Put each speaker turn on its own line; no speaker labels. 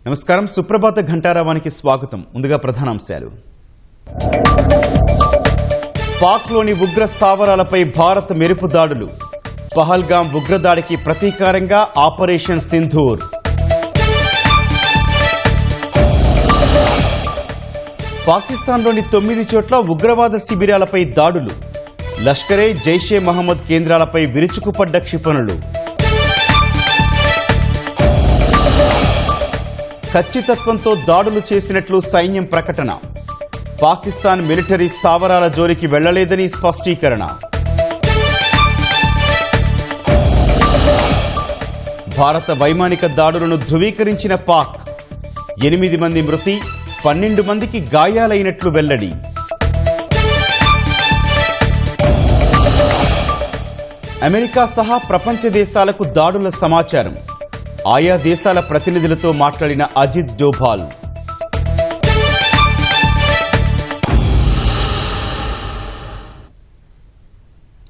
నమస్కారం. సుప్రభాత ఘంటారావానికి స్వాగతం. ముందుగా ప్రధానాంశాలు. పాక్లోని ఉగ్ర స్థావరాలపై భారత్ మెరుపు దాడులు. పహల్గాం ఉగ్రదాడికి ప్రతీకారంగా ఆపరేషన్ సింధూర్. పాకిస్తాన్లోని 9 చోట్ల ఉగ్రవాద శిబిరాలపై దాడులు. లష్కరే జైషే మహమ్మద్ కేంద్రాలపై విరుచుకుపడ్డ క్షిపణులు. ఖచ్చితత్వంతో దాడులు చేసినట్లు సైన్యం ప్రకటన. పాకిస్తాన్ మిలిటరీ స్థావరాల జోలికి వెళ్లలేదని స్పష్టీకరణ. భారత వైమానిక దాడులను ధృవీకరించిన పాక్. 8 మంది మృతి, 12 మందికి గాయాలైనట్లు వెల్లడి. అమెరికా సహా ప్రపంచ దేశాలకు దాడుల సమాచారం. ఆయా దేశాల ప్రతినిధులతో మాట్లాడిన అజిత్ డోభాల్.